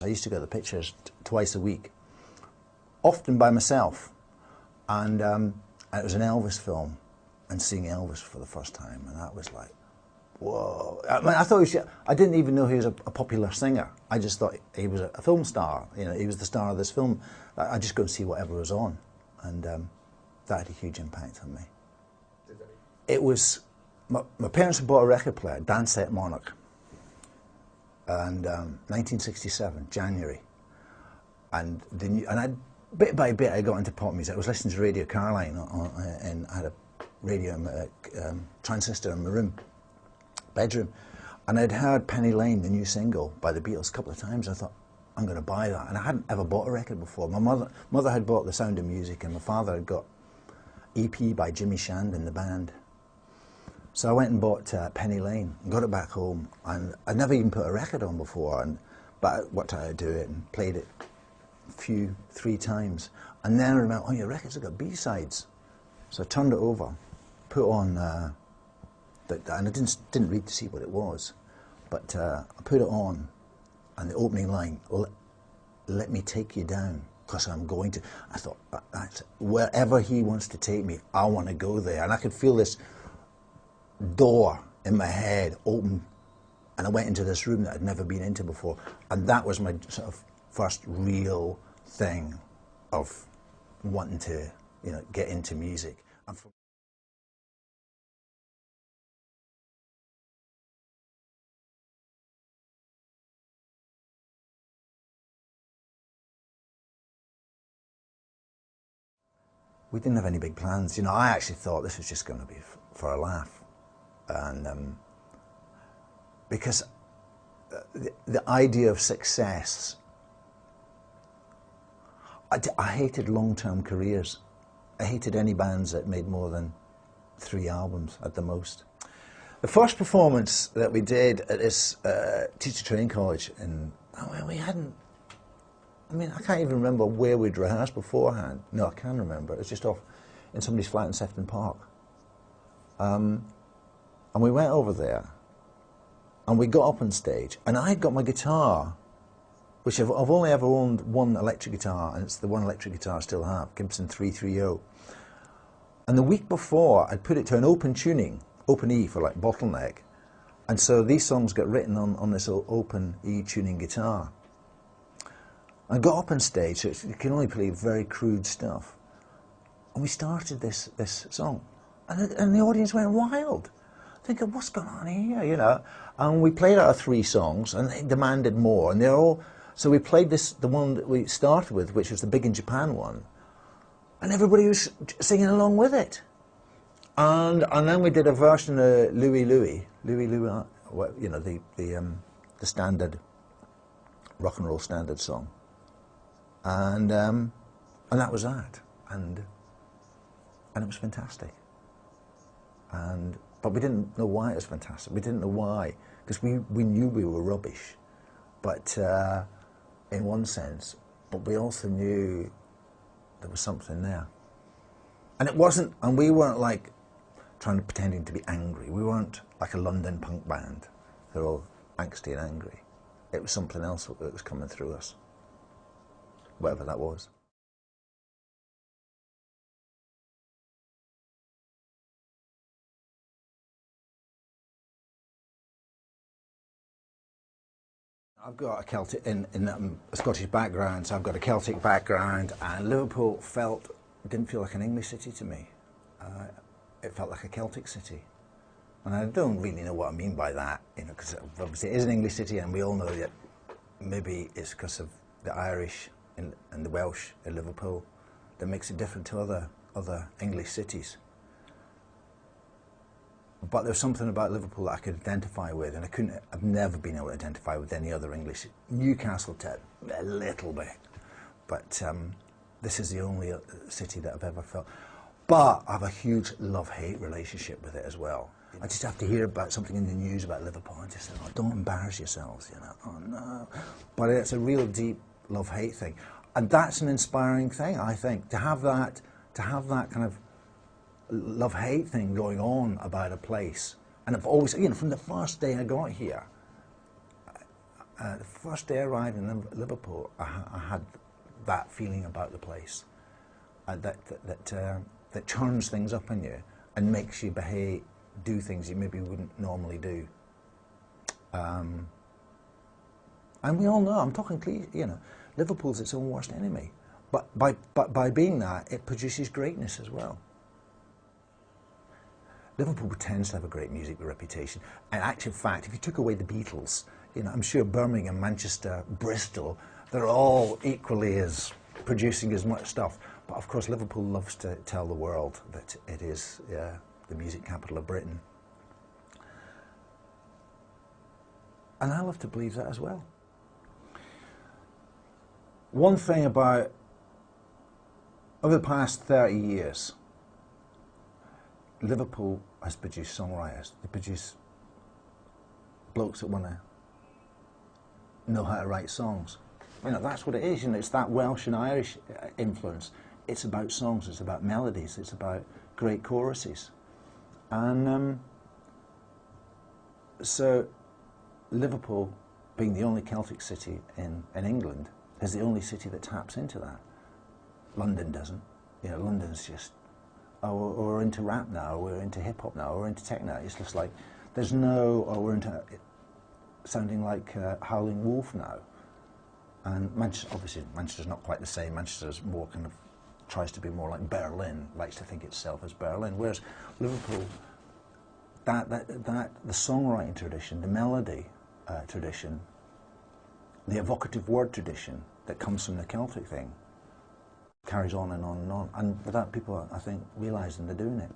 I used to go to the pictures twice a week, often by myself, and it was an Elvis film, and seeing Elvis for the first time, and that was like, whoa. I mean, I didn't even know he was a popular singer. I just thought he was a film star. You know, he was the star of this film. I just go and see whatever was on, and that had a huge impact on me. It was, my parents had bought a record player, Dansette Monarch, and 1967, January, and bit by bit I got into pop music. I was listening to Radio Caroline, and I had a radio transistor in my bedroom, and I'd heard Penny Lane, the new single by the Beatles, a couple of times. I thought, I'm going to buy that, and I hadn't ever bought a record before. My mother had bought The Sound of Music, and my father had got EP by Jimmy Shand and the band. So I went and bought Penny Lane and got it back home, and I'd never even put a record on before, but I worked out how to do it and played it 3 times, and then I remember, oh, your records have got B-sides. So I turned it over, put on, and I didn't read to see what it was, but I put it on, and the opening line, let me take you down, because I'm going to. I thought, wherever he wants to take me, I want to go there, and I could feel this door in my head open, and I went into this room that I'd never been into before, and that was my sort of first real thing of wanting to, you know, get into music. We didn't have any big plans. You know, I actually thought this was just going to be for a laugh, and because the idea of success, I hated long-term careers. I hated any bands that made more than 3 albums at the most. The first performance that we did at this teacher training college, we hadn't. I mean, I can't even remember where we'd rehearsed beforehand. No, I can remember. It was just off in somebody's flat in Sefton Park. And we went over there, and we got up on stage, and I got my guitar, which I've only ever owned one electric guitar, and it's the one electric guitar I still have, Gibson 330. And the week before, I'd put it to an open tuning, open E for like bottleneck, and so these songs got written on this open E tuning guitar. I got up on stage, so you can only play very crude stuff. And we started this song, and the audience went wild, thinking, what's going on here, you know? And we played out of 3 songs, and they demanded more, and they're all, so we played the one that we started with, which was the Big in Japan one, and everybody was singing along with it. And then we did a version of Louie Louie, you know, the standard, rock and roll standard song. And that was that, and it was fantastic. But we didn't know why it was fantastic. We didn't know why, because we knew we were rubbish, but in one sense. But we also knew there was something there, and it wasn't. And we weren't like pretending to be angry. We weren't like a London punk band. They're all angsty and angry. It was something else that was coming through us. Whatever that was. I've got a Celtic, in a Scottish background, so I've got a Celtic background, and Liverpool didn't feel like an English city to me. It felt like a Celtic city. And I don't really know what I mean by that, you know, because obviously it is an English city, and we all know that maybe it's because of the Irish and the Welsh in Liverpool that makes it different to other English cities. But there's something about Liverpool that I could identify with, and I've never been able to identify with any other English. Newcastle a little bit, but this is the only city that I've ever felt. But I have a huge love-hate relationship with it as well. I just have to hear about something in the news about Liverpool and just say, oh, don't embarrass yourselves, you know, oh no. But it's a real deep love-hate thing. And that's an inspiring thing, I think, to have that kind of love-hate thing going on about a place. And I've always, you know, from the first day I got here, The first day I arrived in Liverpool, I had that feeling about the place, that turns things up in you and makes you do things you maybe wouldn't normally do. And we all know, I'm talking clear, you know, Liverpool's its own worst enemy. But by being that, it produces greatness as well. Liverpool tends to have a great music reputation. And actual fact, if you took away the Beatles, you know, I'm sure Birmingham, Manchester, Bristol, they're all equally as producing as much stuff. But of course, Liverpool loves to tell the world that it is the music capital of Britain. And I love to believe that as well. One thing about, over the past 30 years, Liverpool has produced songwriters. They produce blokes that want to know how to write songs. You know, that's what it is. You know, it's that Welsh and Irish influence. It's about songs. It's about melodies. It's about great choruses. And so Liverpool, being the only Celtic city in England, is the only city that taps into that. London doesn't. You know, London's just, oh, we're into rap now, we're into hip-hop now, we're into techno. It's just like, there's no, oh, we're into sounding like Howling Wolf now. And Manchester, obviously, Manchester's not quite the same. Manchester's more kind of, tries to be more like Berlin, likes to think itself as Berlin. Whereas Liverpool, the songwriting tradition, the melody tradition, the evocative word tradition that comes from the Celtic thing, carries on and on and on. And without people, I think, realising they're doing it.